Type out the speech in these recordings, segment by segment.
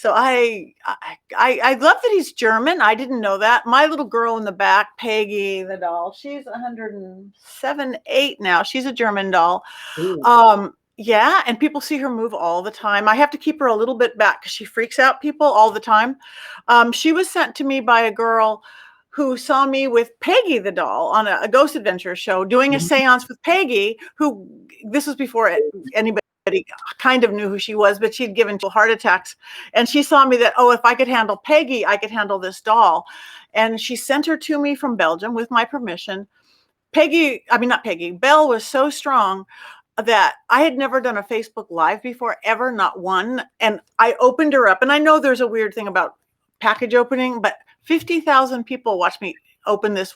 So I love that he's German. I didn't know that. My little girl in the back, Peggy, the doll, she's 107, 8 now. She's a German doll. Yeah, and people see her move all the time. I have to keep her a little bit back because she freaks out people all the time. She was sent to me by a girl who saw me with Peggy the doll on a ghost adventure show, doing a seance with Peggy, who this was before anybody kind of knew who she was, but she'd given 2 heart attacks. And she saw me that, oh, if I could handle Peggy, I could handle this doll. And she sent her to me from Belgium with my permission. Belle was so strong that I had never done a Facebook Live before, ever, not one. And I opened her up. And I know there's a weird thing about package opening, but 50,000 people watched me open this.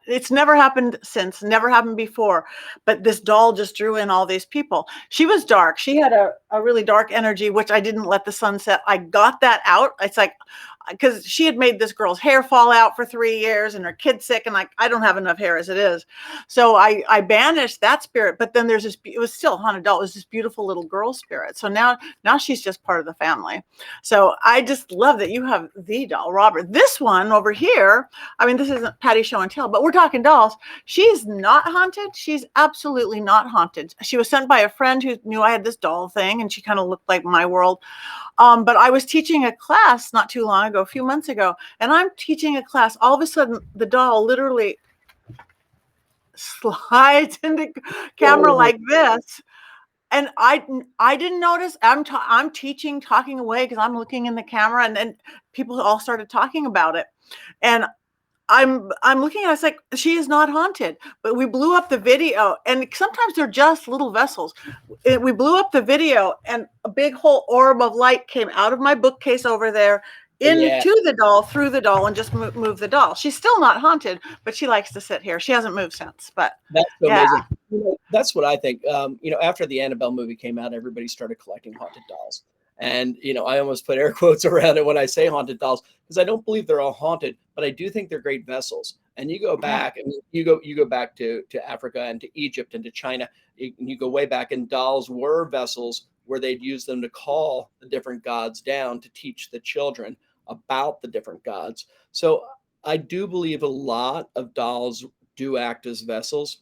It's never happened since, never happened before, but this doll just drew in all these people. She was dark. She had a really dark energy, which I didn't let the sun set. I got that out. It's like, because she had made this girl's hair fall out for 3 years and her kid's sick, and I don't have enough hair as it is. So I banished that spirit, but then there's this, it was still a haunted doll. It was this beautiful little girl spirit. So now she's just part of the family. So I just love that you have the doll, Robert. This one over here, I mean, this isn't Patty Show and Tell, but we're talking dolls. She's not haunted. She's absolutely not haunted. She was sent by a friend who knew I had this doll thing, and she kind of looked like my world. But I was teaching a class not too long ago, a few months ago, and I'm teaching a class. All of a sudden, the doll literally slides into camera like this. And I didn't notice. I'm teaching, talking away because I'm looking in the camera, and then people all started talking about it. And I'm looking at it, I was like, she is not haunted. But we blew up the video, and sometimes they're just little vessels. We blew up the video, and a big whole orb of light came out of my bookcase over there into the doll, through the doll, and just moved the doll. She's still not haunted, but she likes to sit here. She hasn't moved since. But that's so amazing. That's what I think. After the Annabelle movie came out, everybody started collecting haunted dolls. And, I almost put air quotes around it when I say haunted dolls, because I don't believe they're all haunted, but I do think they're great vessels. And you go back, and you go back to Africa and to Egypt and to China. You go way back, and dolls were vessels where they'd use them to call the different gods down to teach the children about the different gods. So I do believe a lot of dolls do act as vessels,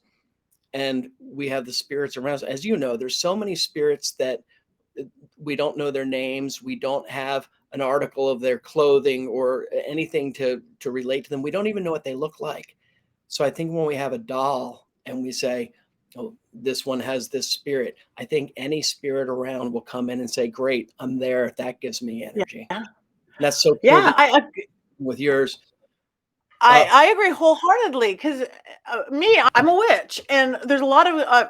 and we have the spirits around us. As you know, there's so many spirits that we don't know their names. We don't have an article of their clothing or anything to relate to them. We don't even know what they look like. So I think when we have a doll and we say, oh, this one has this spirit, I think any spirit around will come in and say, great, I'm there. That gives me energy. Yeah. That's so cool with yours. I agree wholeheartedly, because I'm a witch, and there's a lot of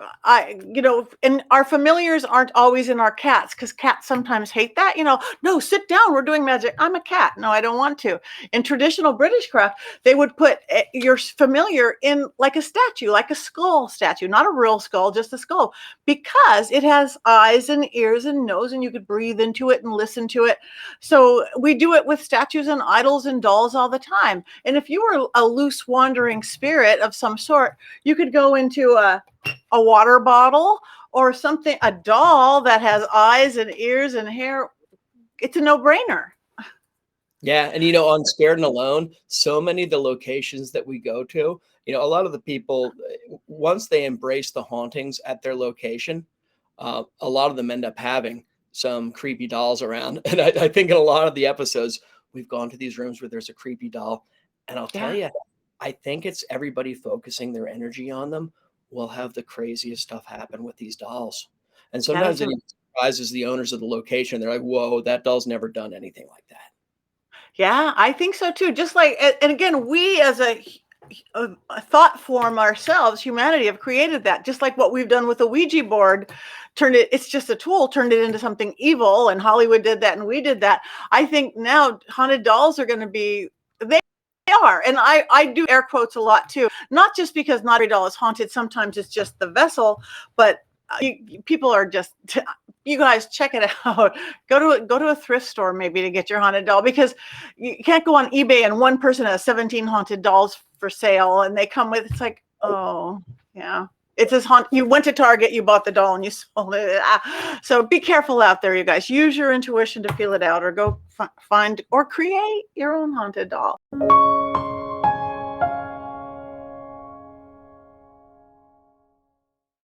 and our familiars aren't always in our cats, because cats sometimes hate that. No, sit down, we're doing magic. I'm a cat. No, I don't want to. In traditional British craft, they would put your familiar in like a statue, like a skull statue, not a real skull, just a skull, because it has eyes and ears and nose, and you could breathe into it and listen to it. So we do it with statues and idols and dolls all the time. And if you were a loose wandering spirit of some sort, you could go into a water bottle or something, a doll that has eyes and ears and hair. It's a no-brainer. Yeah. And, on Scared and Alone, so many of the locations that we go to, a lot of the people, once they embrace the hauntings at their location, a lot of them end up having some creepy dolls around. And I think in a lot of the episodes, we've gone to these rooms where there's a creepy doll. And I'll tell you, I think it's everybody focusing their energy on them will have the craziest stuff happen with these dolls. And sometimes it surprises the owners of the location. They're like, whoa, that doll's never done anything like that. Yeah, I think so too. Just like, and again, we as a thought form ourselves, humanity, have created that. Just like what we've done with the Ouija board, it's just a tool, turned it into something evil, and Hollywood did that and we did that. I think now haunted dolls are going to be, they are. And I do air quotes a lot too, not just because not every doll is haunted. Sometimes it's just the vessel, but people are just, you guys check it out. Go to a thrift store maybe to get your haunted doll, because you can't go on eBay and one person has 17 haunted dolls for sale and they come with, it's like, oh yeah, It says you went to Target, you bought the doll, and you sold it. So be careful out there, you guys. Use your intuition to feel it out, or go find or create your own haunted doll.